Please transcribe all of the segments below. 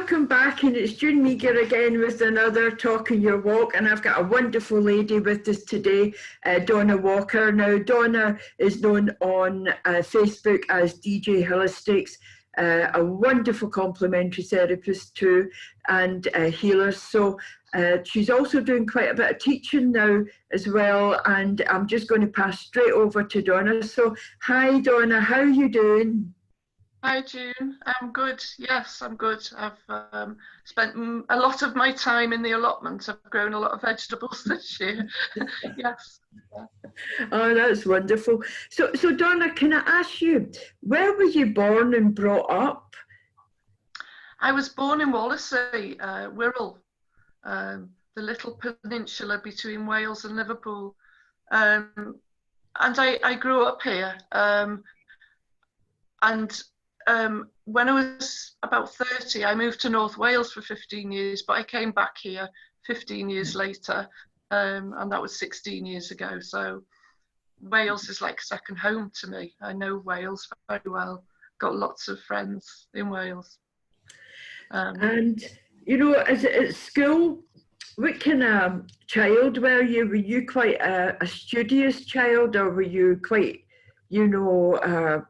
welcome back, and it's June Meagher again with another Talking Your Walk, and I've got a wonderful lady with us today, Donna Walker. Now, Donna is known on Facebook as DJ Holistics, a wonderful complementary therapist too, and healer. So she's also doing quite a bit of teaching now as well, and I'm just going to pass straight over to Donna. So, hi Donna, how are you doing? Hi June, I'm good. Yes, I'm good. I've spent a lot of my time in the allotment. I've grown a lot of vegetables this year. Yes. Oh, that's wonderful. So Donna, can I ask you, where were you born and brought up? I was born in Wallasey, Wirral, the little peninsula between Wales and Liverpool. And I grew up here. When I was about 30, I moved to North Wales for 15 years, but I came back here 15 years later, and that was 16 years ago. So Wales is like second home to me. I know Wales very well. Got lots of friends in Wales. And, you know, at school, what kind of child were you? Were you quite a studious child, or were you quite, you know,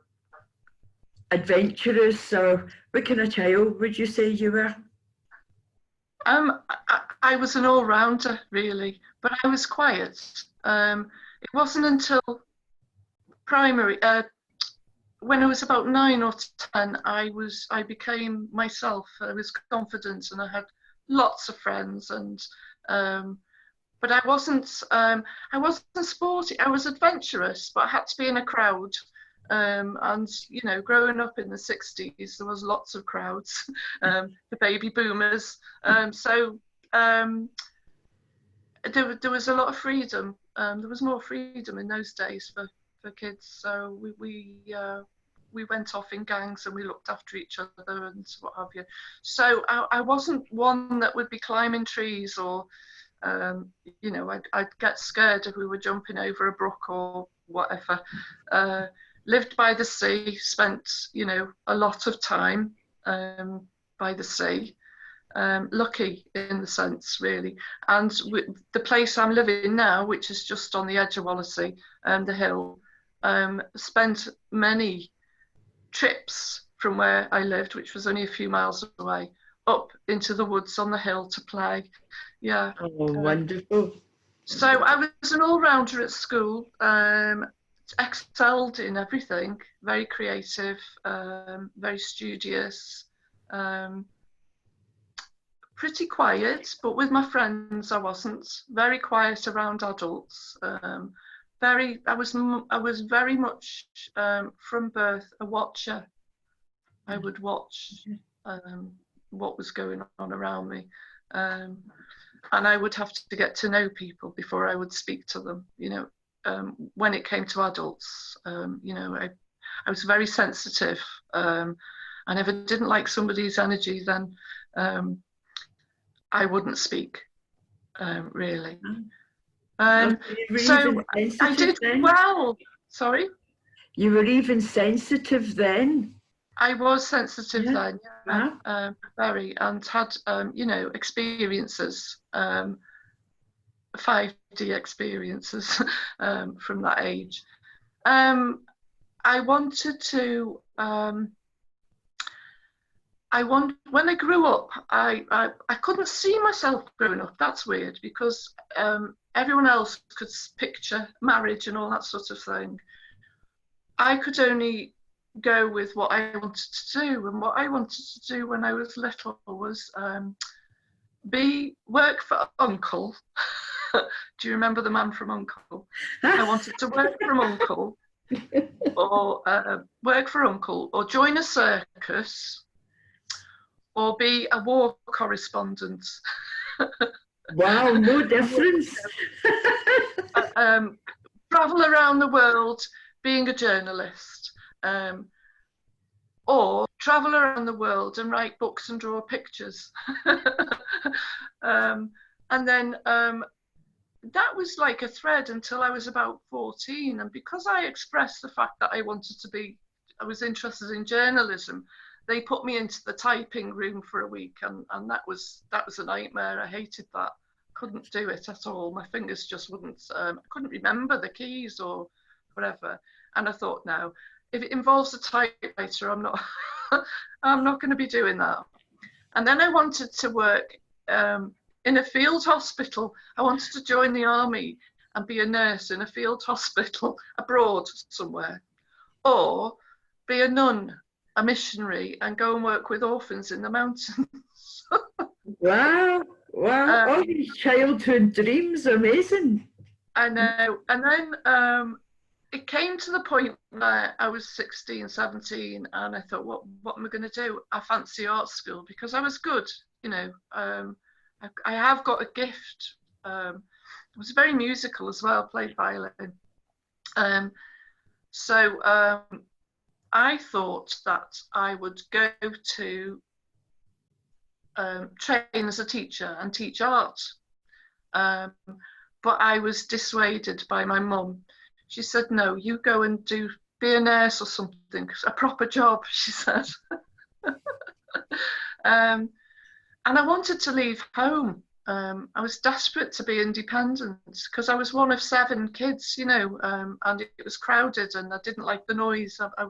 adventurous, or what kind of child would you say you were? I was an all-rounder really, but I was quiet. It wasn't until primary, when I was about 9 or 10, I became myself. I was confident and I had lots of friends, and but I wasn't sporty. I was adventurous, but I had to be in a crowd. And you know, growing up in the 60s, there was lots of crowds, the baby boomers. So there was a lot of freedom. There was more freedom in those days for kids. So we went off in gangs and we looked after each other and what have you. So I wasn't one that would be climbing trees, or you know, I'd get scared if we were jumping over a brook or whatever. Lived by the sea, spent, you know, a lot of time by the sea. Lucky in the sense, really. And the place I'm living now, which is just on the edge of Wallasey, the hill, spent many trips from where I lived, which was only a few miles away, up into the woods on the hill to play. Yeah. Oh, wonderful. So I was an all-rounder at school. Excelled in everything, very creative, very studious, pretty quiet, but with my friends I wasn't. Very quiet around adults. I was very much from birth a watcher. I would watch what was going on around me, and I would have to get to know people before I would speak to them, you know. When it came to adults, you know, I was very sensitive, and if I didn't like somebody's energy, then I wouldn't speak, really. So I did then? Well. Sorry? You were even sensitive then? I was sensitive then, yeah. Very, and had, you know, experiences. 5D experiences from that age. I wanted to. When I grew up, I couldn't see myself growing up. That's weird, because everyone else could picture marriage and all that sort of thing. I could only go with what I wanted to do, and what I wanted to do when I was little was work for Uncle. Do you remember the man from Uncle? I wanted to work for Uncle, or join a circus, or be a war correspondent. Wow, no difference. Travel around the world being a journalist, or travel around the world and write books and draw pictures. And then that was like a thread until I was about 14. And because I expressed the fact that I was interested in journalism, they put me into the typing room for a week, and that was a nightmare. I hated that. Couldn't do it at all. My fingers just wouldn't. I couldn't remember the keys or whatever. And I thought, no, if it involves a typewriter, I'm not. I'm not going to be doing that. And then I wanted to work in a field hospital. I wanted to join the army and be a nurse in a field hospital abroad somewhere, or be a nun, a missionary, and go and work with orphans in the mountains. Wow, wow, all these childhood dreams, amazing. I know. And then it came to the point where I was 16, 17, and I thought, what am I going to do? I fancy art school because I was good, you know. I have got a gift. I was very musical as well, played violin. So I thought that I would go to train as a teacher and teach art. But I was dissuaded by my mum. She said, no, you go and be a nurse or something, a proper job, she said. And I wanted to leave home. I was desperate to be independent because I was one of 7 kids, you know, and it was crowded and I didn't like the noise. I've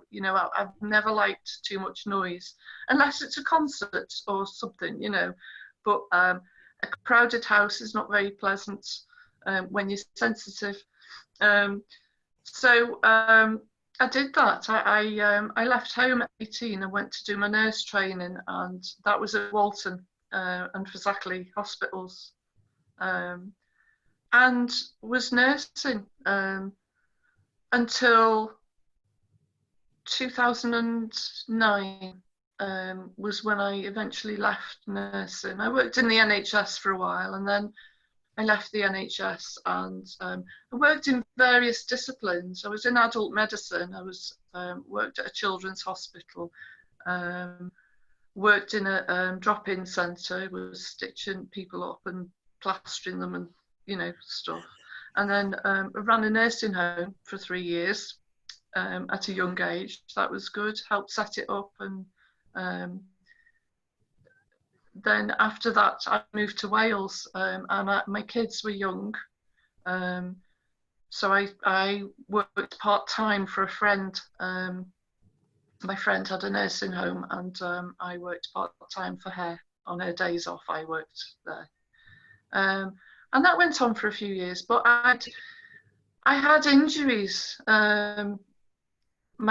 never liked too much noise, unless it's a concert or something, you know. But a crowded house is not very pleasant when you're sensitive. So I did that. I left home at 18 and went to do my nurse training, and that was at Walton and Fazakerley hospitals, and was nursing until 2009 was when I eventually left nursing. I worked in the NHS for a while, and then I left the NHS, and I worked in various disciplines. I was in adult medicine. I was worked at a children's hospital, worked in a drop-in centre, was stitching people up and plastering them and, you know, stuff. And then I ran a nursing home for 3 years at a young age. That was good, helped set it up. And then after that, I moved to Wales, and my kids were young. So I worked part-time for a friend. My friend had a nursing home, and I worked part-time for her. On her days off, I worked there. And that went on for a few years, but I had injuries. My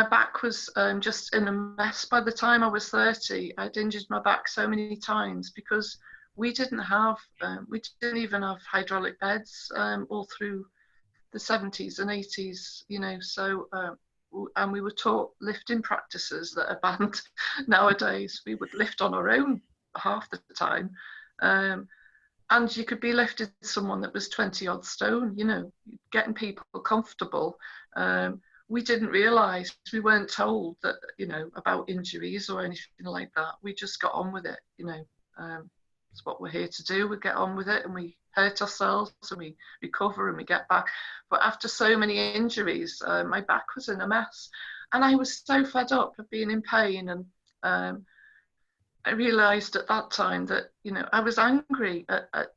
back was just in a mess by the time I was 30. I'd injured my back so many times because we didn't even have hydraulic beds all through the 70s and 80s, you know, so and we were taught lifting practices that are banned nowadays. We would lift on our own half the time, and you could be lifting someone that was 20 odd stone, you know, getting people comfortable. We didn't realise, we weren't told that, you know, about injuries or anything like that. We just got on with it, you know. It's what we're here to do. We get on with it, and we hurt ourselves and we recover and we get back. But after so many injuries, my back was in a mess, and I was so fed up of being in pain. And I realised at that time that, you know, I was angry at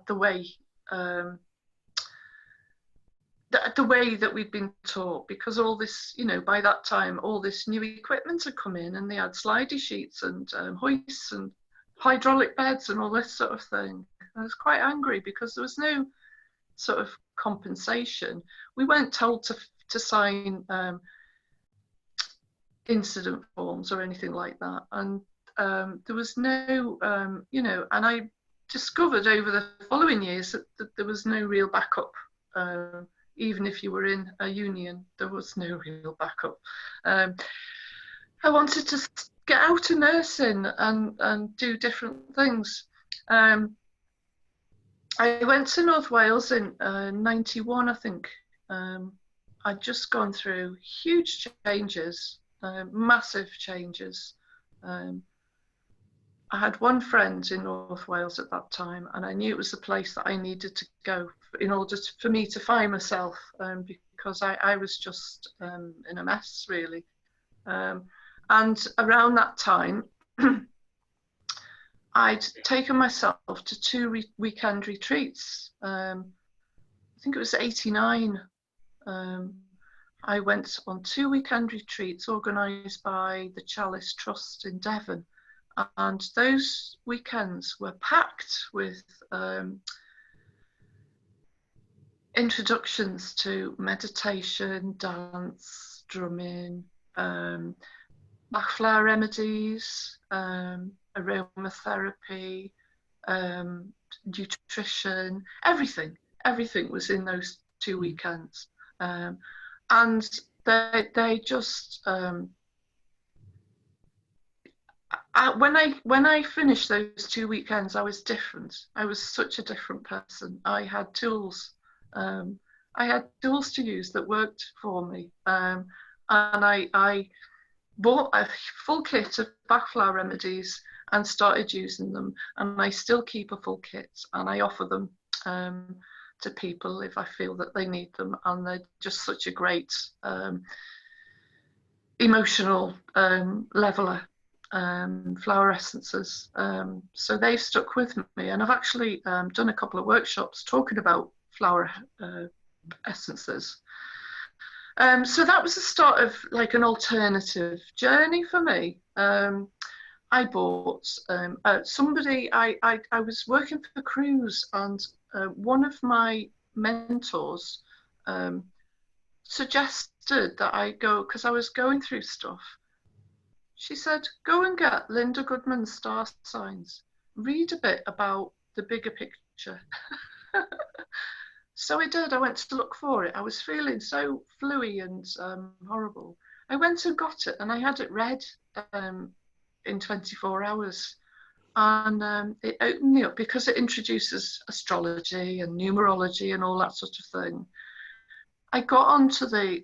the way the way that we'd been taught, because all this, you know, by that time, all this new equipment had come in, and they had slidey sheets and hoists and hydraulic beds and all this sort of thing. I was quite angry because there was no sort of compensation. We weren't told to sign incident forms or anything like that, and there was no, you know, and I discovered over the following years that there was no real backup. Even if you were in a union, there was no real backup. I wanted to get out of nursing and do different things. I went to North Wales in 91, I think. I'd just gone through huge changes, massive changes. I had one friend in North Wales at that time, and I knew it was the place that I needed to go in order for me to find myself, because I was just in a mess, really. And And around that time, I'd taken myself to 2 weekend retreats. I think it was 89. I went on 2 weekend retreats organised by the Chalice Trust in Devon. And those weekends were packed with introductions to meditation, dance, drumming, Bach flower remedies, aromatherapy, nutrition, everything. Everything was in those 2 weekends. And they just, when I finished those 2 weekends, I was different. I was such a different person. I had tools. I had tools to use that worked for me. And I bought a full kit of Bach flower remedies and started using them. And I still keep a full kit, and I offer them to people if I feel that they need them. And they're just such a great emotional leveler. Flower essences. So they've stuck with me, and I've actually done a couple of workshops talking about flower essences. So that was the start of like an alternative journey for me. I bought somebody, I was working for the cruise, and one of my mentors suggested that I go, because I was going through stuff. She said, go and get Linda Goodman's star signs. Read a bit about the bigger picture. So I did. I went to look for it. I was feeling so fluey and horrible. I went and got it, and I had it read in 24 hours. And it opened me up, because it introduces astrology and numerology and all that sort of thing. I got onto the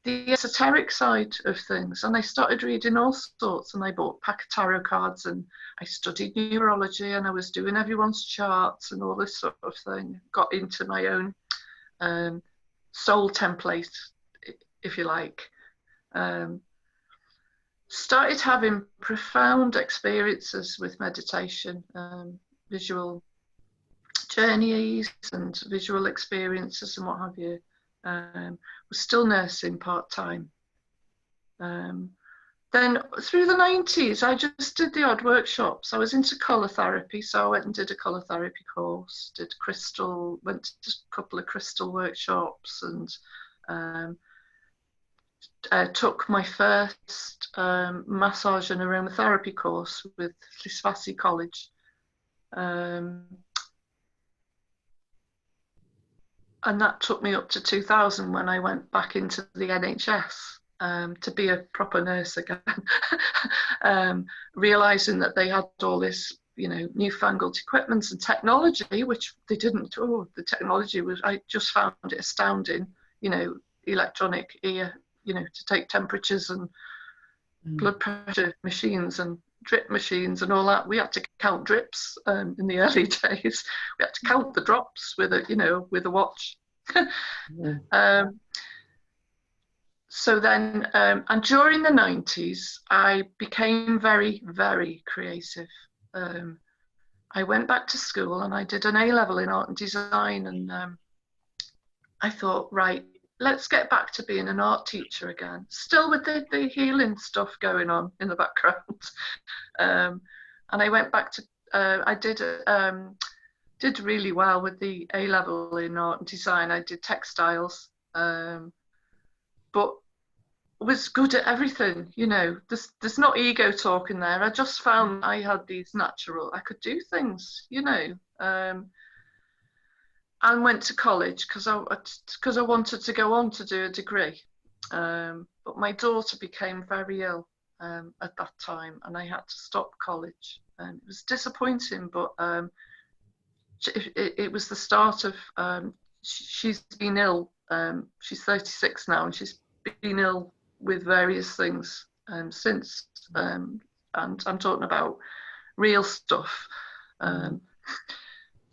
esoteric side of things, and I started reading all sorts, and I bought a pack of tarot cards, and I studied numerology, and I was doing everyone's charts and all this sort of thing. Got into my own soul template, if you like. Started having profound experiences with meditation, visual journeys and visual experiences and what have you. Was still nursing part-time. Then through the 90s, I just did the odd workshops. I was into colour therapy, so I went and did a colour therapy course, went to a couple of crystal workshops, and took my first massage and aromatherapy course with Lisvasi College. And that took me up to 2000, when I went back into the NHS to be a proper nurse again, realising that they had all this, newfangled equipment and technology, which they didn't. The technology I just found it astounding, electronic ear, to take temperatures, and blood pressure machines and drip machines and all that. We had to count drips in the early days. We had to count the drops with a watch. So then, and during the 90s, I became very, very creative. I went back to school, and I did an A-level in art and design, and I thought, right, let's get back to being an art teacher again, still with the healing stuff going on in the background. And I went back to, I did really well with the A-level in art and design. I did textiles, but was good at everything. There's not ego talk in there. I just found I had these I could do things, and went to college because I wanted to go on to do a degree. But my daughter became very ill at that time, and I had to stop college. And it was disappointing, but it was the start of, she's been ill. She's 36 now, and she's been ill with various things since. And I'm talking about real stuff.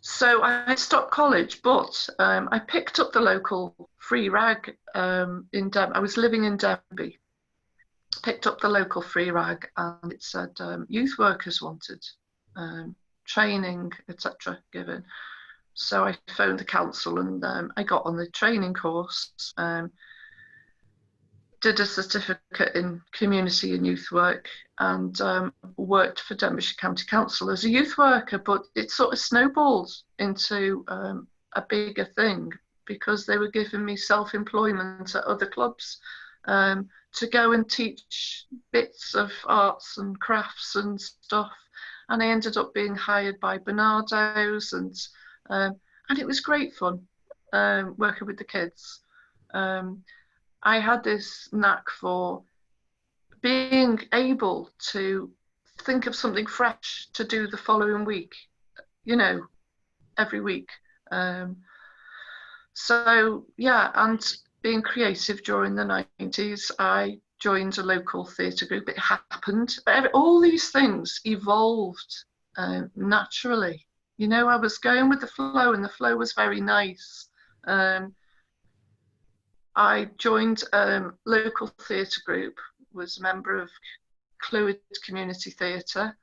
So I stopped college, but I picked up the local free rag in Denby. I was living in Denby, picked up the local free rag, and it said youth workers wanted training, etc. given. So I phoned the council, and I got on the training course, did a certificate in community and youth work, and worked for Denbighshire County Council as a youth worker. But it sort of snowballed into a bigger thing, because they were giving me self-employment at other clubs, to go and teach bits of arts and crafts and stuff. And I ended up being hired by Bernardo's, and it was great fun working with the kids. I had this knack for being able to think of something fresh to do the following week, you know, every week. So yeah, and being creative during the 90s, I joined a local theatre group. It happened. All these things evolved naturally. You know, I was going with the flow, and the flow was very nice. I joined a local theatre group, was a member of Clwyd Community Theatre.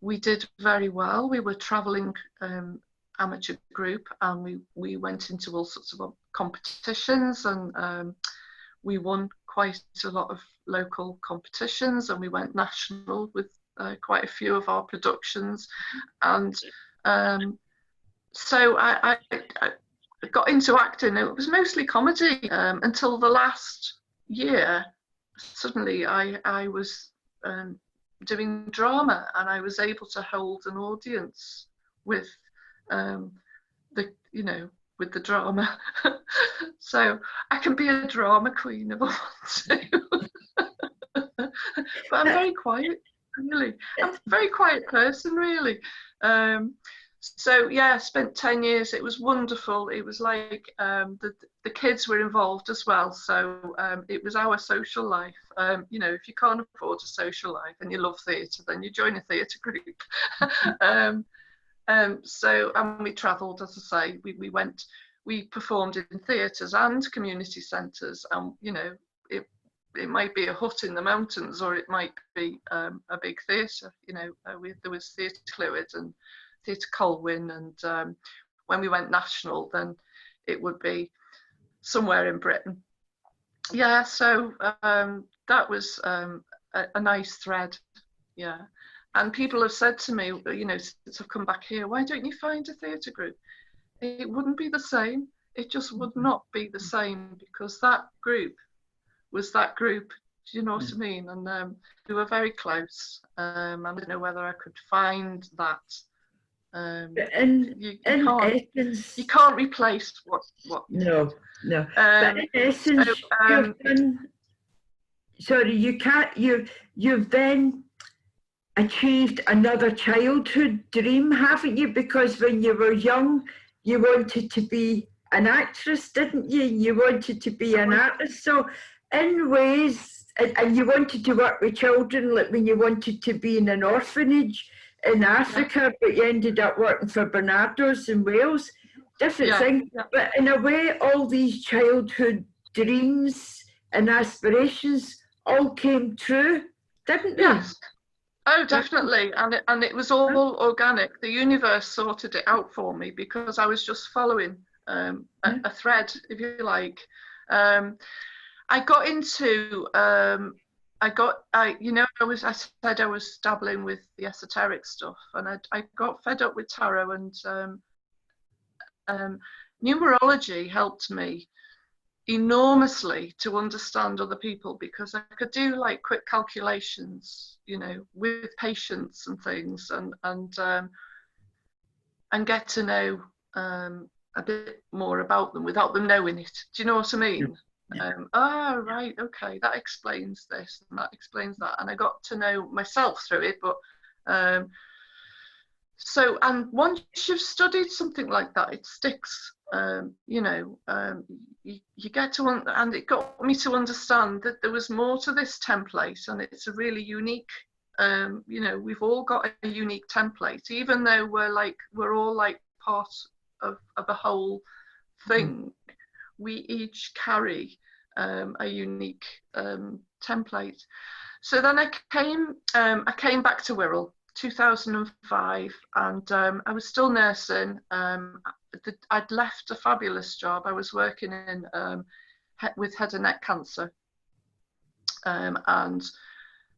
We did very well. We were travelling amateur group, and we went into all sorts of competitions, and we won quite a lot of local competitions, and we went national with quite a few of our productions. And so I got into acting. It was mostly comedy until the last year. Suddenly I was doing drama, and I was able to hold an audience with with the drama. So I can be a drama queen if I want to. But I'm very quiet, really. I'm a very quiet person, really. So yeah, I spent 10 years. It was wonderful. It was like the kids were involved as well. So it was our social life. You know, if you can't afford a social life and you love theatre, then you join a theatre group. So, and we travelled, as I say, we performed in theatres and community centres, and you know, it might be a hut in the mountains, or it might be a big theatre. You know, there was Theatre Clwyd and Theatre Colwyn, and when we went national, then it would be somewhere in Britain. Yeah, so that was a nice thread. Yeah. And people have said to me, you know, since I've come back here, why don't you find a theatre group? It wouldn't be the same. It just would not be the same, because that group was that group. Do you know what I mean? And we were very close. I don't know whether I could find that. You can't replace what. No. But in essence, you've done. Sorry, you can't. You've then achieved another childhood dream, haven't you? Because when you were young, you wanted to be an actress, didn't you? You wanted to be an artist. So in ways, and you wanted to work with children, like when you wanted to be in an orphanage in Africa, but you ended up working for Bernardo's in Wales. Different thing. But in a way, all these childhood dreams and aspirations all came true, didn't they? Yes. Oh, definitely. And it was all organic. The universe sorted it out for me, because I was just following a thread, if you like. I got into, I said I was dabbling with the esoteric stuff, and I got fed up with tarot, and numerology helped me enormously to understand other people, because I could do like quick calculations, you know, with patients and things, and get to know a bit more about them without them knowing it. Do you know what I mean? Right, okay, that explains this and that explains that, and I got to know myself through it. But so, and once you've studied something like that, it sticks. You know, you get to, and it got me to understand that there was more to this template, and it's a really unique, you know, we've all got a unique template, even though we're all like part of a whole thing. We each carry a unique template. So then I came back to Wirral 2005, and I was still nursing. I'd left a fabulous job. I was working in with head and neck cancer, and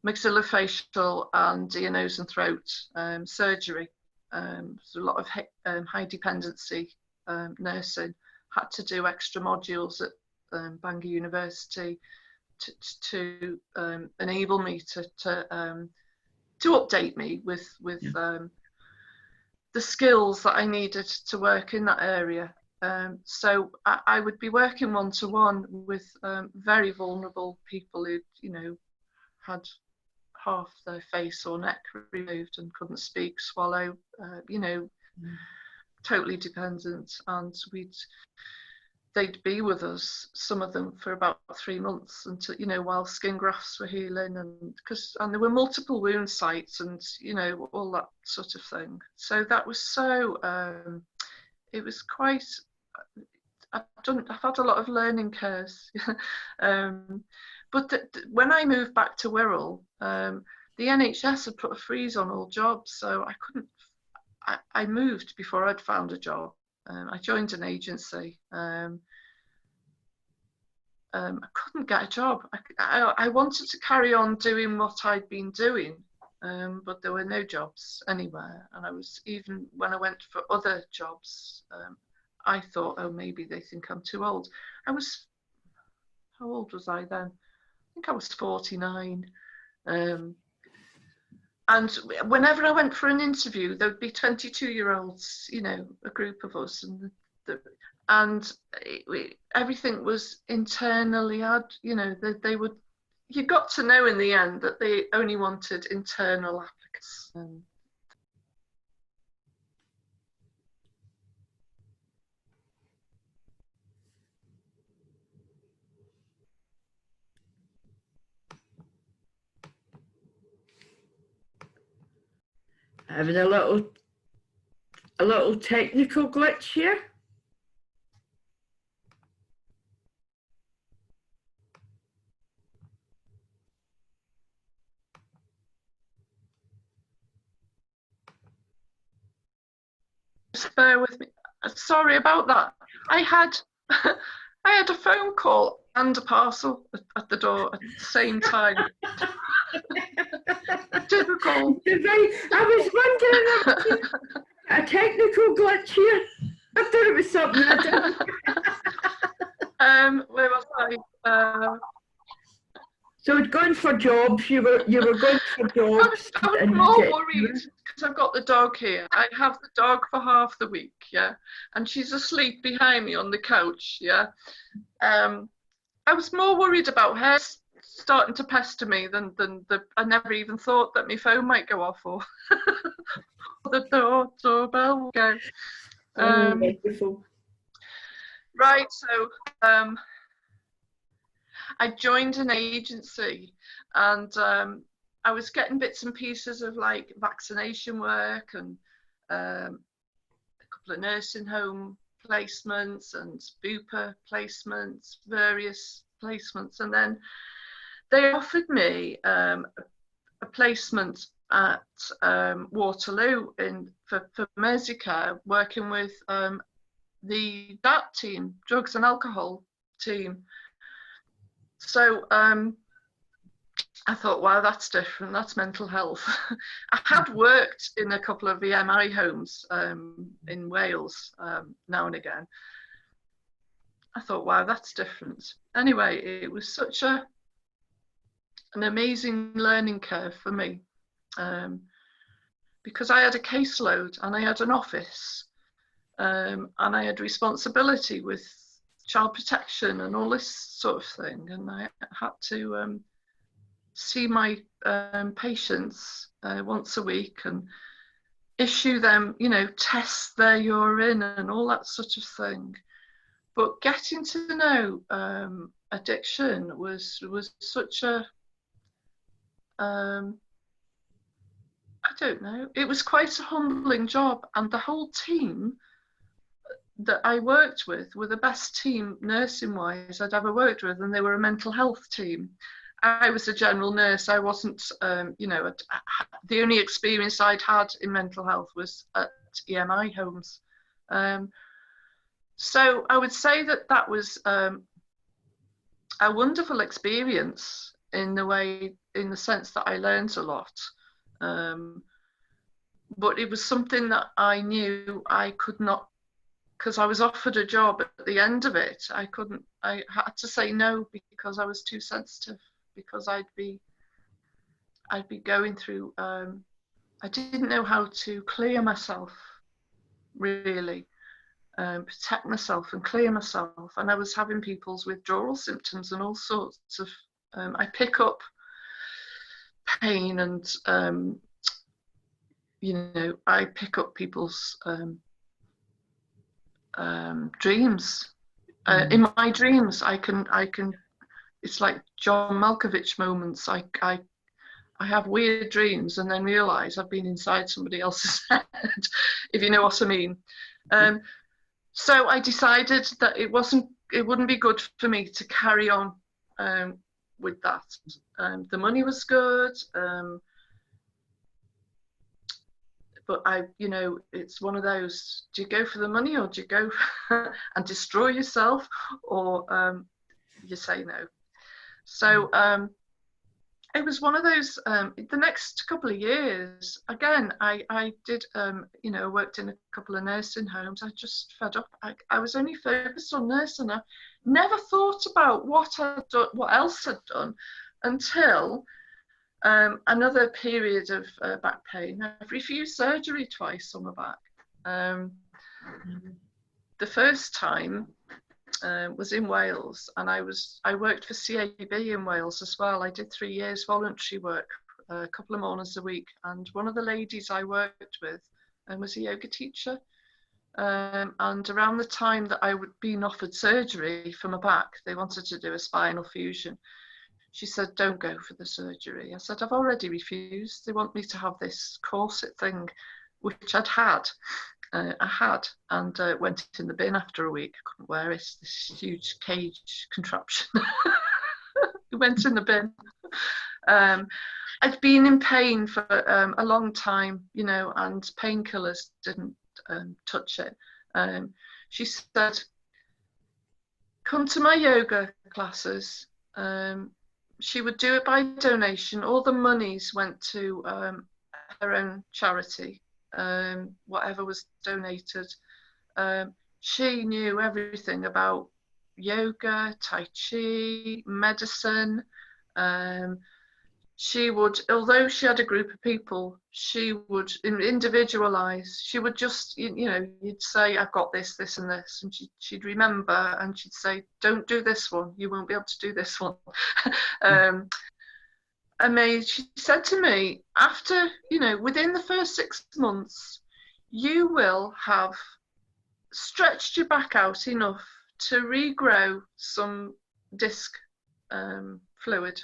maxillofacial and ear, nose and throat surgery. So a lot of high dependency nursing. Had to do extra modules at Bangor University to enable me to update me with the skills that I needed to work in that area. So I would be working one-to-one with very vulnerable people who, you know, had half their face or neck removed and couldn't speak, swallow, you know, totally dependent. And they'd be with us, some of them, for about 3 months until, you know, while skin grafts were healing, and there were multiple wound sites and, you know, all that sort of thing. So that was so, it was quite, I've had a lot of learning curves. But when I moved back to Wirral, the NHS had put a freeze on all jobs, so I couldn't, I moved before I'd found a job. I joined an agency. I couldn't get a job. I wanted to carry on doing what I'd been doing, but there were no jobs anywhere. And I was, even when I went for other jobs, I thought, oh, maybe they think I'm too old. How old was I then? I think I was 49. And whenever I went for an interview, there would be 22-year-olds, you know, a group of us, and everything was internally, you know, they would, you got to know in the end that they only wanted internal applicants. Having a little technical glitch here. Just bear with me. Sorry about that. I had a phone call and a parcel at the door at the same time. Typical. I was wondering, a technical glitch here. I thought it was something I did. Where was I? So going for jobs, you were going for jobs. I was more worried because I've got the dog here. I have the dog for half the week, yeah, and she's asleep behind me on the couch, yeah. I was more worried about her starting to pester me than I never even thought that my phone might go off or the doorbell will go. Right, so I joined an agency, and I was getting bits and pieces of like vaccination work and a couple of nursing home placements and bupa placements, various placements, and then they offered me a placement at Waterloo for Meagher, working with the DAT team, drugs and alcohol team. So I thought, wow, that's different. That's mental health. I had worked in a couple of EMI homes in Wales now and again. I thought, wow, that's different. Anyway, it was such an amazing learning curve for me, because I had a caseload and I had an office, and I had responsibility with child protection and all this sort of thing, and I had to see my patients once a week and issue them, you know, test their urine and all that sort of thing. But getting to know addiction was such a I don't know, it was quite a humbling job, and the whole team that I worked with were the best team nursing wise I'd ever worked with, and they were a mental health team. I was a general nurse. I wasn't, you know, the only experience I'd had in mental health was at EMI homes. So I would say that that was a wonderful experience in the sense that I learned a lot. But it was something that I knew I could not, because I was offered a job at the end of it. I had to say no because I was too sensitive, because I'd be going through, I didn't know how to clear myself, really, protect myself and clear myself. And I was having people's withdrawal symptoms and all sorts of, I pick up pain and, you know, I pick up people's dreams. In my dreams, I can, it's like John Malkovich moments. I have weird dreams and then realise I've been inside somebody else's head, if you know what I mean. So I decided that it wouldn't be good for me to carry on with that. The money was good, but you know, it's one of those, do you go for the money or do you go and destroy yourself, or you say no? So it was one of those, the next couple of years, again, I did, you know, worked in a couple of nursing homes. I just fed up. I was only focused on nursing. I never thought about what else I'd done until another period of back pain. I've refused surgery twice on my back. The first time was in Wales, and I worked for CAB in Wales as well. I did 3 years voluntary work, a couple of mornings a week, and one of the ladies I worked with was a yoga teacher, and around the time that I would been offered surgery for my back, they wanted to do a spinal fusion. She said, don't go for the surgery. I said, I've already refused. They want me to have this corset thing, which I'd had. I had, and went in the bin after a week. I couldn't wear it, this huge cage contraption. It went in the bin. I'd been in pain for a long time, you know, and painkillers didn't touch it. She said, come to my yoga classes. She would do it by donation. All the monies went to her own charity. Whatever was donated. She knew everything about yoga, Tai Chi, medicine. She would, although she had a group of people, she would individualize. She would just, you know, you'd say, I've got this, this and this, and she'd remember, and she'd say, don't do this one, you won't be able to do this one. She said to me, after, you know, within the first 6 months, you will have stretched your back out enough to regrow some disc fluid.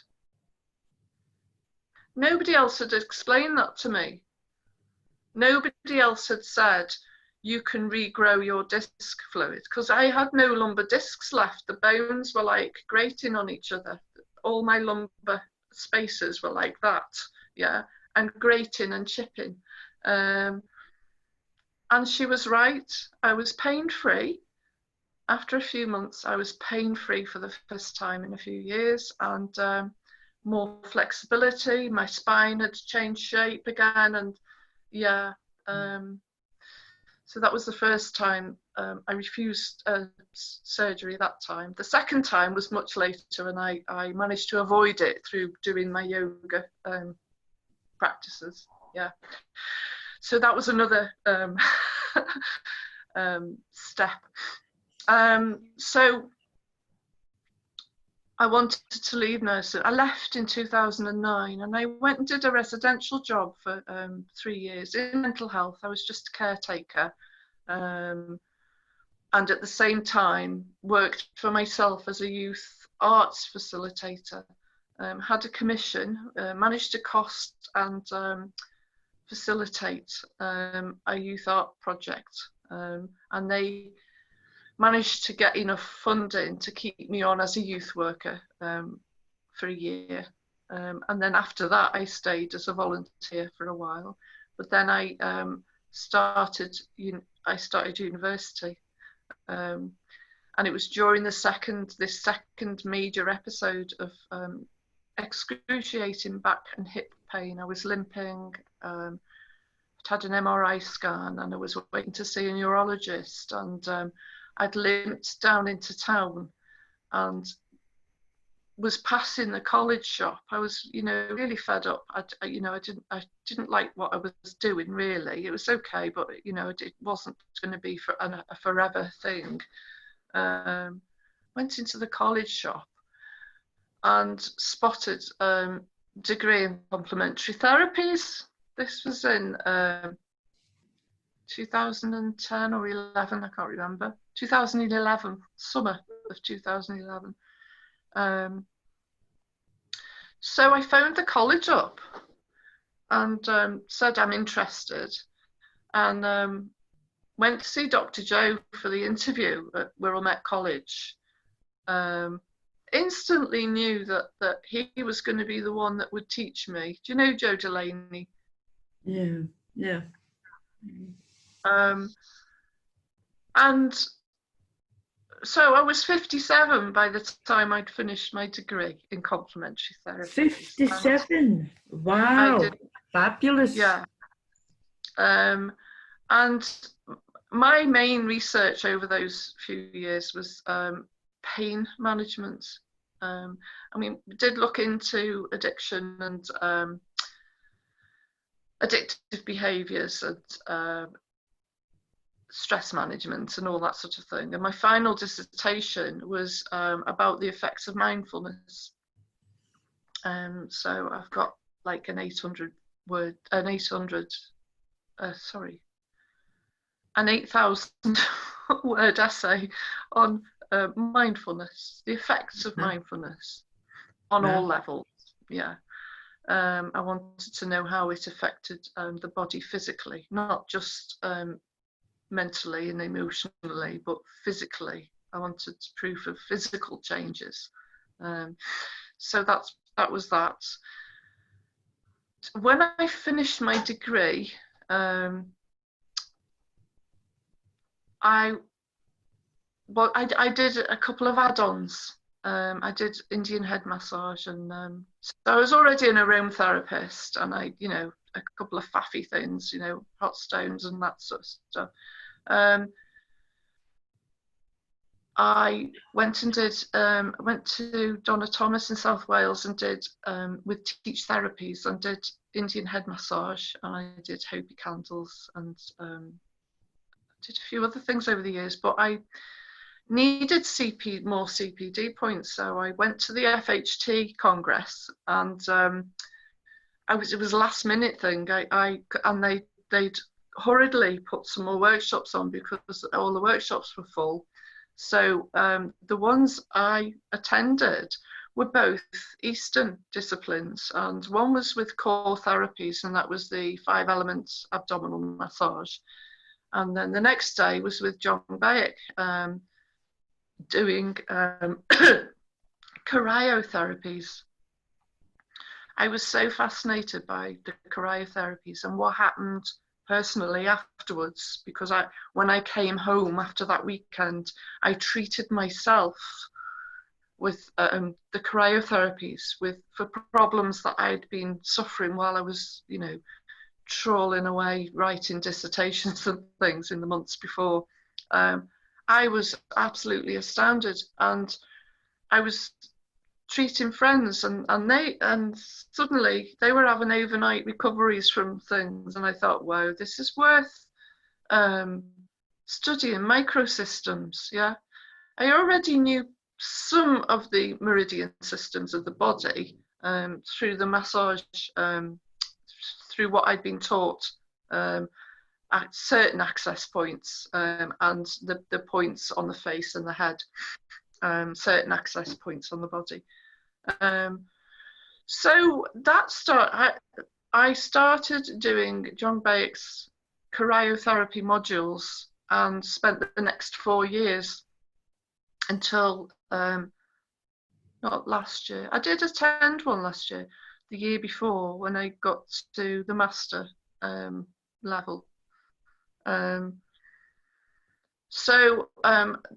Nobody else had explained that to me. Nobody else had said, you can regrow your disc fluid, because I had no lumbar discs left. The bones were like grating on each other. All my lumbar spaces were like that, yeah, and grating and chipping. And she was right. I was pain-free. After a few months, I was pain-free for the first time in a few years, and more flexibility. My spine had changed shape again, and yeah. So that was the first time I refused surgery that time. The second time was much later, and I managed to avoid it through doing my yoga practices. Yeah. So that was another step. So I wanted to leave nursing. I left in 2009, and I went and did a residential job for 3 years in mental health. I was just a caretaker, and at the same time worked for myself as a youth arts facilitator. Had a commission, managed to cost and facilitate a youth art project, and they managed to get enough funding to keep me on as a youth worker for a year. And then after that, I stayed as a volunteer for a while. But then I started university. And it was during this second major episode of excruciating back and hip pain. I was limping, I'd had an MRI scan, and I was waiting to see a neurologist, and I'd limped down into town and was passing the college shop. I was, really fed up. I didn't like what I was doing, really. It was okay, but it wasn't going to be for a forever thing. Went into the college shop and spotted degree in complementary therapies. This was in 2010 or 11, I can't remember. 2011, summer of 2011. So I phoned the college up and said I'm interested, and went to see Dr. Joe for the interview at Wirral College. Instantly knew that he was going to be the one that would teach me. Do you know Joe Delaney? Yeah. And so I was 57 by the time I'd finished my degree in complementary therapy. 57? Wow. Fabulous. Yeah. And my main research over those few years was pain management. We did look into addiction and addictive behaviours and stress management and all that sort of thing. And my final dissertation was about the effects of mindfulness. So I've got like an 8,000 word essay on mindfulness, the effects of mindfulness on all levels. Yeah. I wanted to know how it affected the body physically, not just mentally and emotionally, but physically. I wanted proof of physical changes. So that was that. When I finished my degree, I did a couple of add-ons. I did Indian head massage, and so I was already an aromatherapist, and I, a couple of faffy things, hot stones and that sort of stuff. I went and did, went to Donna in South Wales and did with teach therapies, and did Indian head massage, and I did Hopi candles, and did a few other things over the years, but I needed more CPD points, so I went to the FHT Congress, and it was a last minute thing. They'd hurriedly put some more workshops on because all the workshops were full. So the ones I attended were both Eastern disciplines, and one was with core therapies, and that was the 5 elements abdominal massage. And then the next day was with John Bayek, doing cryotherapies. I was so fascinated by the cryotherapies and what happened personally afterwards, because when I came home after that weekend, I treated myself with the cryotherapies for problems that I'd been suffering while I was, trawling away writing dissertations and things in the months before. I was absolutely astounded, and I was treating friends, and suddenly they were having overnight recoveries from things, and I thought, wow, this is worth studying microsystems. Yeah, I already knew some of the meridian systems of the body through the massage, through what I'd been taught at certain access points, and the points on the face and the head, certain access points on the body. So that I started doing John Bayek's cryotherapy modules, and spent the next 4 years until not last year. I did attend one last year, the year before, when I got to the master level.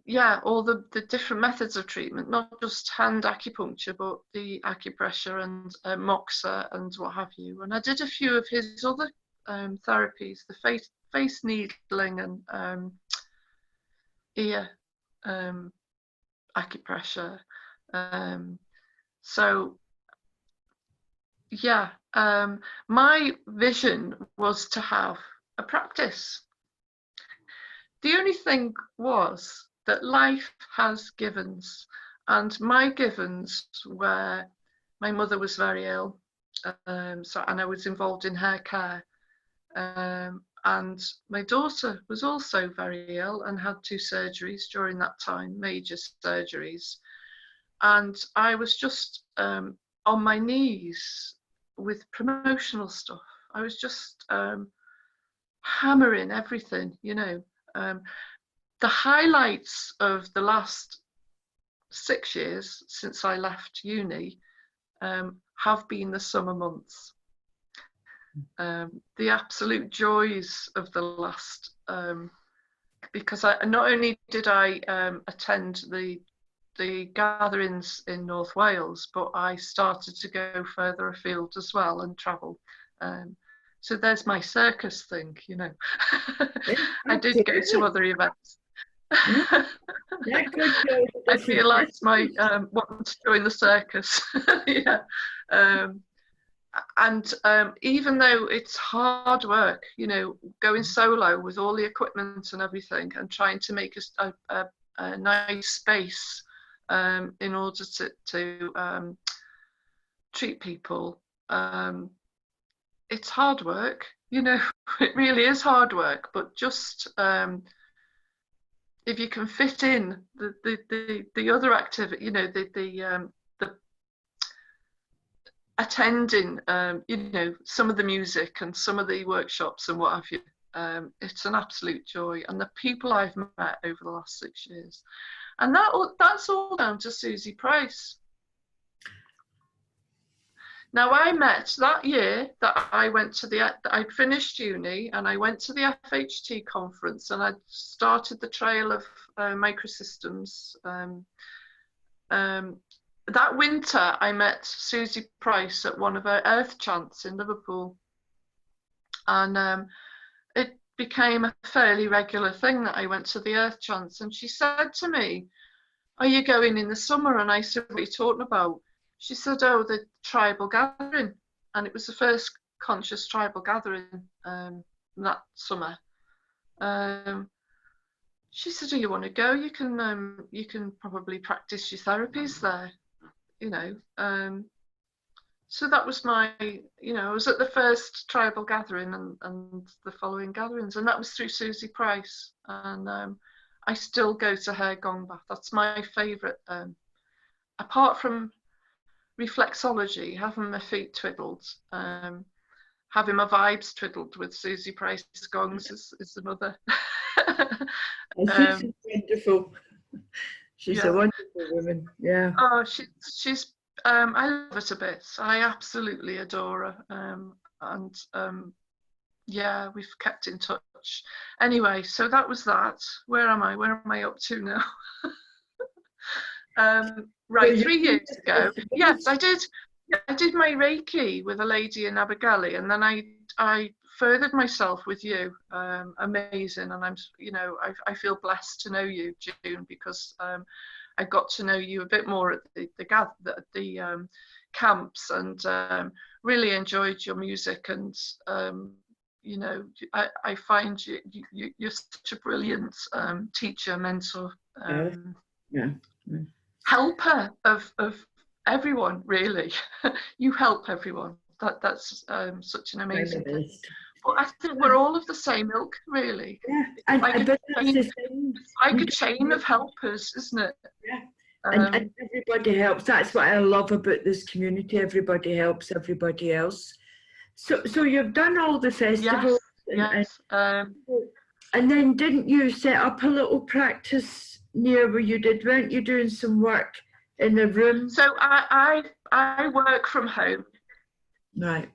Yeah, all the different methods of treatment, not just hand acupuncture, but the acupressure and moxa and what have you. And I did a few of his other therapies, the face needling and ear acupressure. So yeah, my vision was to have a practice. The only thing was that life has givens, and my givens were my mother was very ill, and I was involved in her care, and my daughter was also very ill and had 2 surgeries during that time, major surgeries, and I was just on my knees with promotional stuff. I was just hammering everything, you know. The highlights of the last 6 years since I left uni have been the summer months. The absolute joys of the last, because not only did I attend the gatherings in North Wales, but I started to go further afield as well and travel. So there's my circus thing, you know. I did go to other events. I realised my wanting to join the circus. Yeah. And even though it's hard work, you know, going solo with all the equipment and everything and trying to make a nice space in order to treat people, it's hard work, you know. It really is hard work, but just if you can fit in the other activity, you know, the attending, you know, some of the music and some of the workshops and what have you, it's an absolute joy. And the people I've met over the last 6 years, and that's all down to Susie Price. Now, I met that year that I went to I'd finished uni and I went to the FHT conference and I started the trail of microsystems. That winter, I met Susie Price at one of her earth chants in Liverpool. And it became a fairly regular thing that I went to the earth chants. And she said to me, "Are you going in the summer?" And I said, "What are you talking about?" She said, "Oh, the tribal gathering." And it was the first conscious tribal gathering that summer. She said, "Do you want to go? You can probably practice your therapies there, you know." So that was my, you know, I was at the first tribal gathering and the following gatherings, and that was through Susie Price. And I still go to her gong bath. That's my favourite, apart from reflexology, having my feet twiddled, having my vibes twiddled with Susie Price's gongs is another. She's wonderful. She's a wonderful woman. Yeah. Oh, she's I love her to bits. I absolutely adore her. And yeah, we've kept in touch. Anyway, so that was that. Where am I? Where am I up to now? Right, 3 years ago. Yes, I did my Reiki with a lady in Abergele, and then I furthered myself with you. Amazing, and I'm, you know, I feel blessed to know you, June, because I got to know you a bit more at the camps, and really enjoyed your music. And you know, I find you're such a brilliant teacher, mentor, helper of everyone, really. You help everyone. That's such an amazing thing. But I think we're all of the same ilk, really. Yeah, it's like a chain of helpers, isn't it? Yeah. And everybody helps. That's what I love about this community. Everybody helps everybody else. So you've done all the festivals. Yes. And then didn't you set up a little practice near where you did? Weren't you doing some work in the room? So I work from home. Right.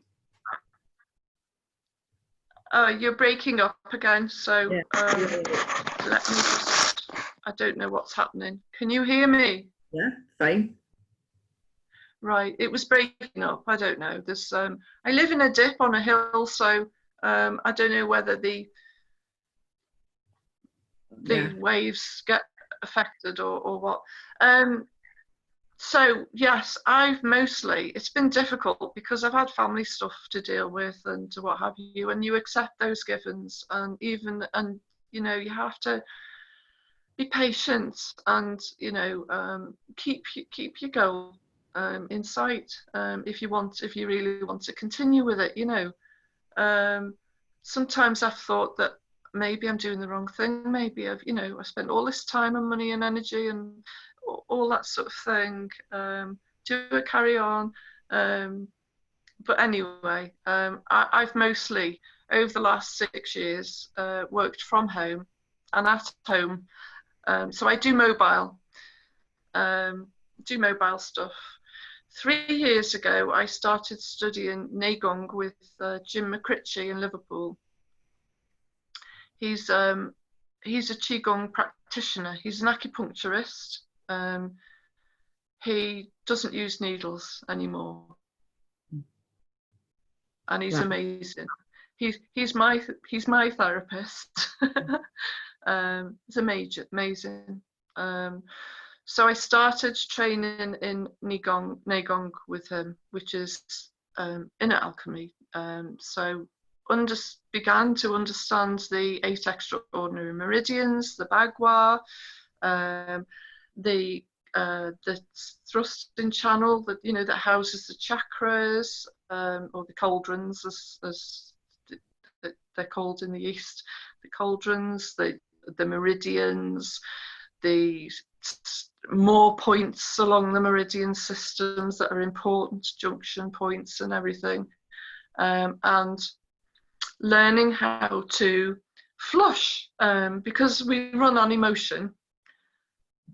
You're breaking up again, so Yeah. let me just, I don't know what's happening. Can you hear me? Yeah, fine. Right, it was breaking up. I don't know. There's I live in a dip on a hill, so I don't know whether the Yeah. waves get affected or what. So yes, it's been difficult because I've had family stuff to deal with and what have you, and you accept those givens, and you know, you have to be patient and, you know, keep your goal in sight, if you really want to continue with it, you know. Sometimes I've thought that maybe I'm doing the wrong thing. Maybe I've spent all this time and money and energy and all that sort of thing. Do I carry on? But anyway, I've mostly, over the last 6 years, worked from home and at home. So I do mobile stuff. 3 years ago, I started studying Neigong with Jim McCritchie in Liverpool. He's a Qigong practitioner. He's an acupuncturist. He doesn't use needles anymore, and he's amazing. He's my therapist. He's amazing. So I started training in Neigong with him, which is inner alchemy. So began to understand the 8 extraordinary meridians, the Bagua, the thrusting channel that houses the chakras, or the cauldrons, as they're called in the East. The cauldrons, the meridians, the more points along the meridian systems that are important, junction points and everything, and learning how to flush, because we run on emotion.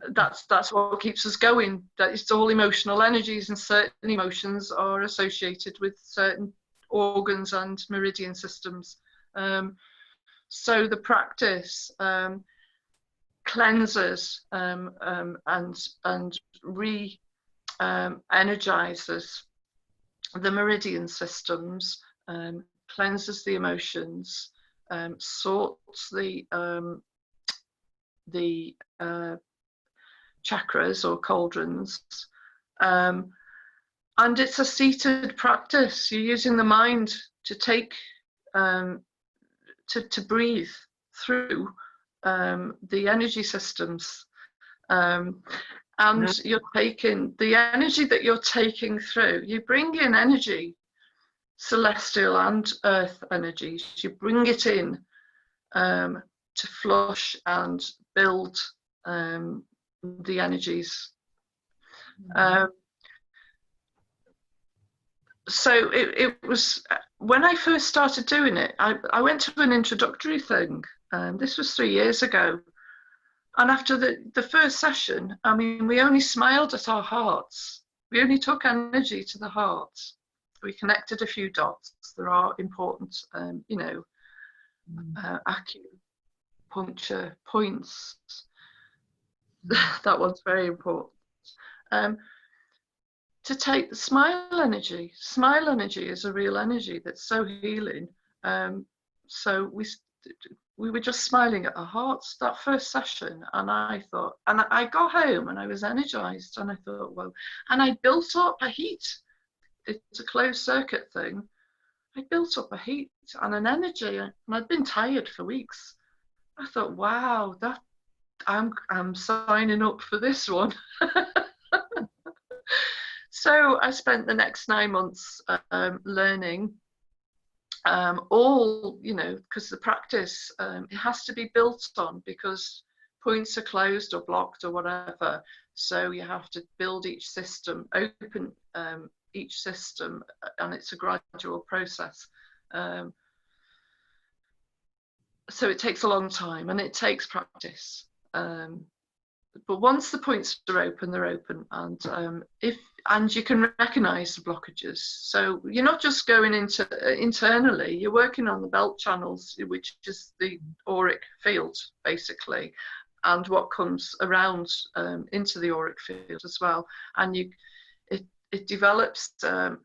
That's what keeps us going. That it's all emotional energies, and certain emotions are associated with certain organs and meridian systems. So the practice cleanses and energizes the meridian systems, cleanses the emotions, sorts the chakras or cauldrons, and it's a seated practice. You're using the mind to take to breathe through the energy systems, and you're taking the energy that you're taking through. You bring in energy, celestial and earth energies. You bring it in to flush and build the energies. So it was, when I first started doing it, I went to an introductory thing. This was 3 years ago. And after the first session, I mean, we only smiled at our hearts. We only took energy to the heart. We connected a few dots. There are important, acupuncture points. That one's very important. To take the smile energy. Smile energy is a real energy that's so healing. So we were just smiling at our hearts that first session, and I thought, and I got home and I was energized, and I thought, well, and I built up a heat. It's a closed circuit thing. I built up a heat and an energy, and I'd been tired for weeks. I thought, wow, that I'm signing up for this one. So I spent the next 9 months learning all, because the practice, it has to be built on, because points are closed or blocked or whatever. So you have to build each system, open each system, and it's a gradual process. So it takes a long time, and it takes practice. but once the points are open, they're open, and you can recognise the blockages. So you're not just going into internally, you're working on the belt channels, which is the auric field basically, and what comes around into the auric field as well. And it develops a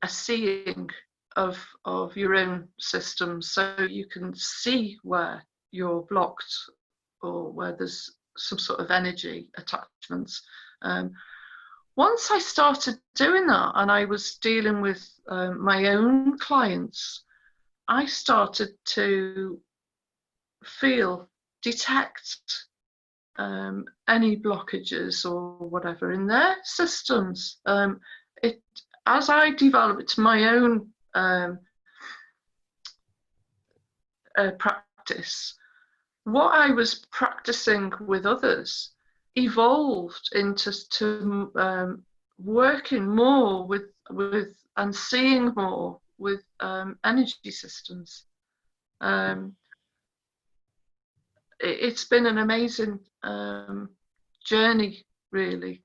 seeing of your own system, so you can see where you're blocked or where there's some sort of energy attachments. Once I started doing that and I was dealing with my own clients, I started to detect any blockages or whatever in their systems. As I developed my own practice, what I was practicing with others evolved into working more with and seeing more with energy systems. It's been an amazing journey, really.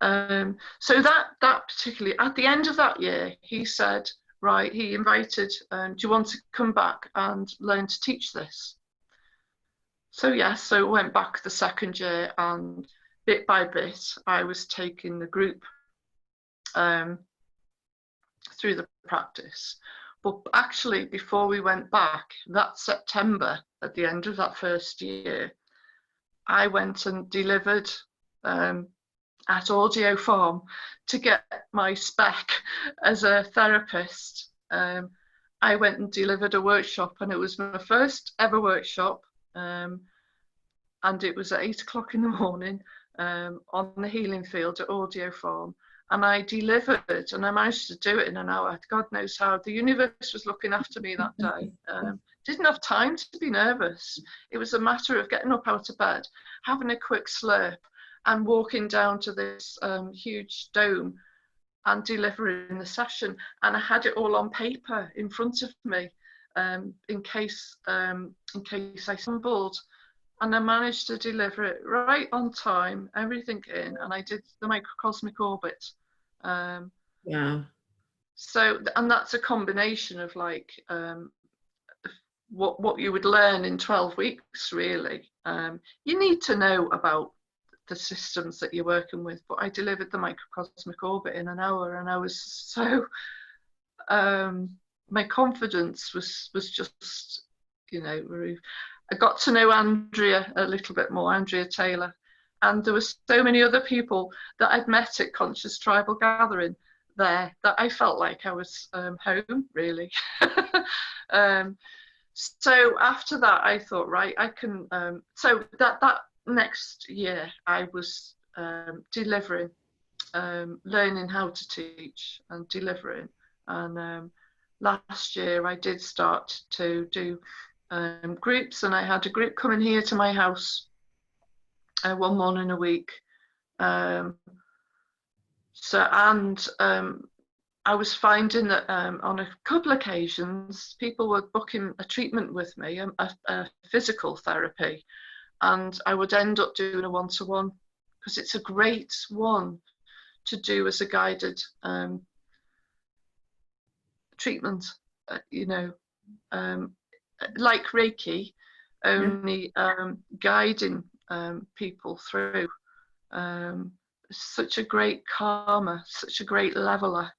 So that particularly, at the end of that year, he said, right, he invited, do you want to come back and learn to teach this? So yes, so I went back the second year, and bit by bit, I was taking the group through the practice. But actually, before we went back, that September, at the end of that first year, I went and delivered at Audio Farm to get my spec as a therapist. I went and delivered a workshop, and it was my first ever workshop, and it was at 8 o'clock in the morning on the healing field at Audio Farm. And I delivered, and I managed to do it in an hour. God knows how. The universe was looking after me that day. Didn't have time to be nervous. It was a matter of getting up out of bed, having a quick slurp, and walking down to this huge dome and delivering the session. And I had it all on paper in front of me in case I stumbled. And I managed to deliver it right on time, everything in, and I did the microcosmic orbit. Yeah. So, and that's a combination of like what you would learn in 12 weeks, really. You need to know about the systems that you're working with, but I delivered the microcosmic orbit in an hour, and I was so, my confidence was just, you know, I got to know Andrea a little bit more, Andrea Taylor, and there were so many other people that I'd met at Conscious Tribal Gathering there that I felt like I was home, really. So after that, I thought, right, I can, so that next year I was delivering, learning how to teach and delivering. And last year I did start to do groups, and I had a group coming here to my house one morning a week. I was finding that on a couple of occasions people were booking a treatment with me, a physical therapy, and I would end up doing a one-to-one, because it's a great one to do as a guided treatment, you know, like Reiki, only guiding people through. Such a great calmer, such a great leveler,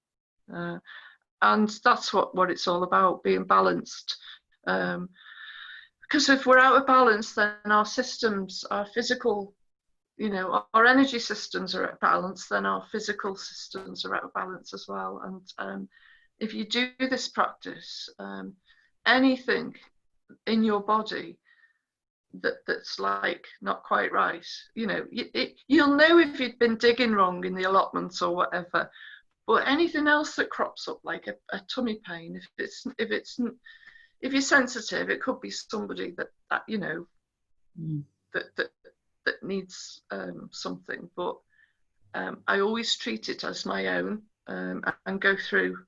and that's what it's all about, being balanced. Because if we're out of balance, then our systems, our physical, you know, our energy systems are out of balance, then our physical systems are out of balance as well. And if you do this practice, anything in your body that's like not quite right, you know, you'll know if you've been digging wrong in the allotments or whatever. But anything else that crops up, like a tummy pain, if you're sensitive, it could be somebody that you know that needs something. But I always treat it as my own and go through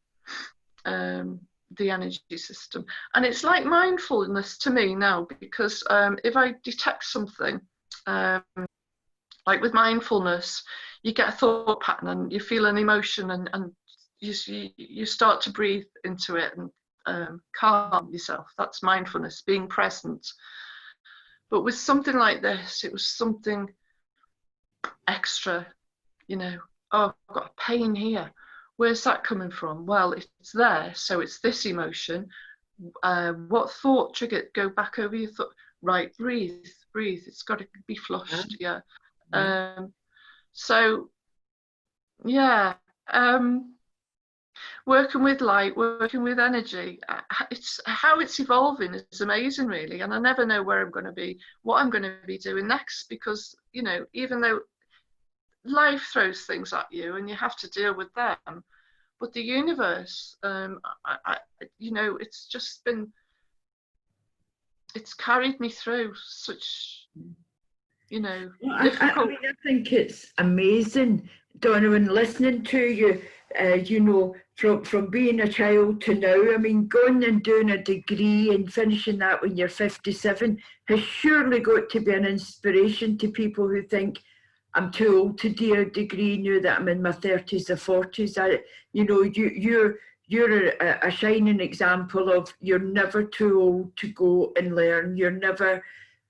the energy system. And it's like mindfulness to me now, because if I detect something, like with mindfulness, you get a thought pattern and you feel an emotion, and you start to breathe into it and calm yourself. That's mindfulness, being present. But with something like this, it was something extra, you know. Oh, I've got a pain here. Where's that coming from? Well, it's there, so it's this emotion. What thought triggered? Go back over your thought. Right, breathe. It's got to be flushed. Yeah. So, yeah. Working with light, working with energy, it's how it's evolving is amazing, really. And I never know where I'm going to be, what I'm going to be doing next, because, you know, even though life throws things at you and you have to deal with them, but the universe, you know, it's just been, it's carried me through such, you know, difficult. I think it's amazing, Donna, when listening to you, you know, from being a child to now. I mean, going and doing a degree and finishing that when you're 57 has surely got to be an inspiration to people who think, I'm too old to do a degree, now that I'm in my 30s or 40s. You know, you're a shining example of you're never too old to go and learn. You're never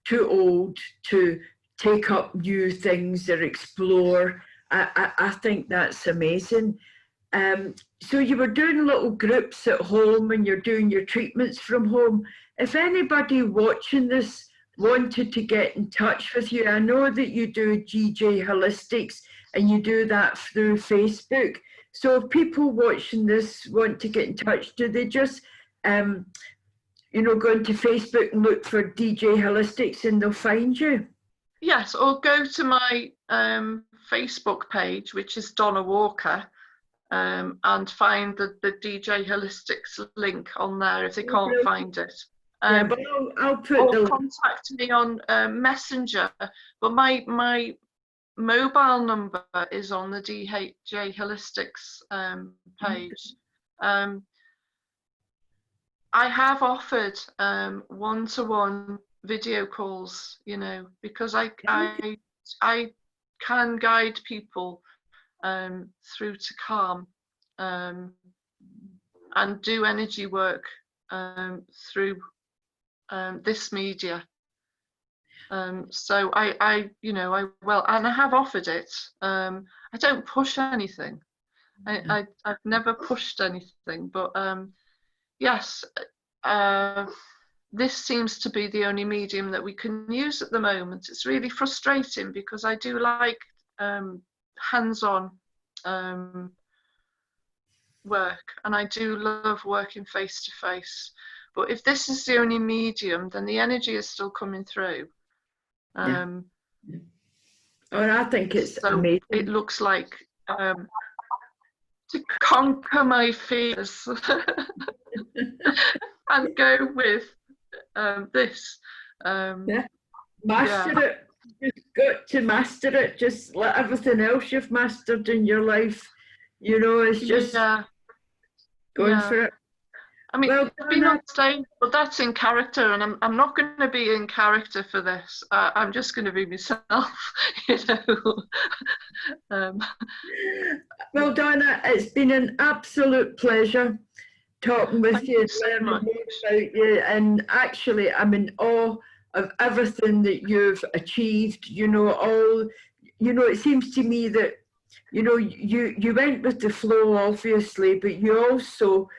too old to take up new things or explore. I think that's amazing. So you were doing little groups at home and you're doing your treatments from home. If anybody watching this wanted to get in touch with you, I know that you do GJ Holistics and you do that through Facebook. So if people watching this want to get in touch, do they just, you know, go into Facebook and look for DJ Holistics and they'll find you? Yes, or go to my Facebook page, which is Donna Walker, and find the DJ Holistics link on there if they can't find it. Yeah, but I'll put or the contact me on Messenger, but my mobile number is on the DJ Holistics page. I have offered one-to-one video calls, you know, because I can guide people through to calm and do energy work through this media. So I you know, and I have offered it. I don't push anything. I've never pushed anything, but yes, this seems to be the only medium that we can use at the moment. It's really frustrating because I do like hands-on work, and I do love working face to face. But if this is the only medium, then the energy is still coming through. Oh, I think it's so amazing. It looks like to conquer my fears and go with this. Master it. You've got to master it. Just like everything else you've mastered in your life, you know, it's just going for it. I mean, I've been on stage, but that's in character, and I'm not going to be in character for this. I'm just going to be myself, you know. Well, Donna, it's been an absolute pleasure talking with you and learning more about you. And actually, I'm in awe of everything that you've achieved. You know, it seems to me that, you know, you went with the flow, obviously, but you also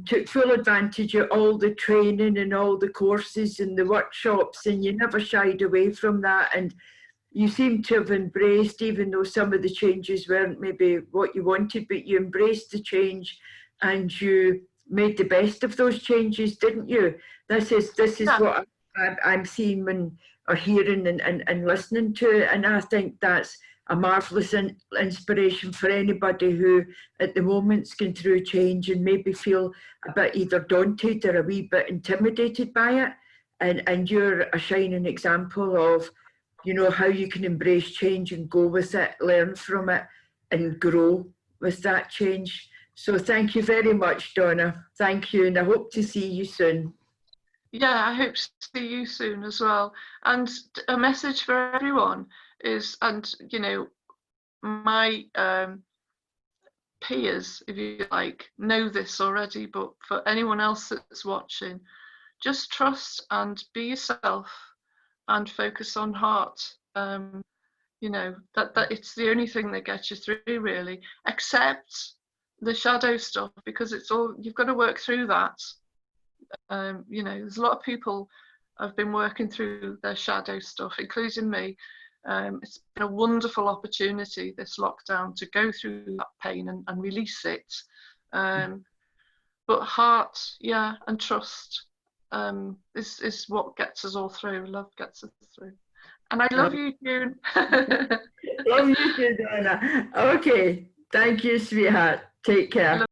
took full advantage of all the training and all the courses and the workshops, and you never shied away from that. And you seem to have embraced, even though some of the changes weren't maybe what you wanted, but you embraced the change and you made the best of those changes, didn't you? This is what I'm seeing or hearing and listening to, and I think that's a marvellous inspiration for anybody who at the moment's going through change and maybe feel a bit either daunted or a wee bit intimidated by it. And you're a shining example of, you know, how you can embrace change and go with it, learn from it and grow with that change. So thank you very much, Donna. Thank you, and I hope to see you soon. Yeah, I hope to see you soon as well. And a message for everyone is, and you know, my peers, if you like, know this already, but for anyone else that's watching, just trust and be yourself and focus on heart. You know, that it's the only thing that gets you through, really. Accept the shadow stuff, because it's all, you've got to work through that. You know, there's a lot of people have been working through their shadow stuff, including me. It's been a wonderful opportunity, this lockdown, to go through that pain and release it. But heart, yeah, and trust is what gets us all through. Love gets us through. And I love you, June. Love you too, Donna. Okay, thank you, sweetheart. Take care.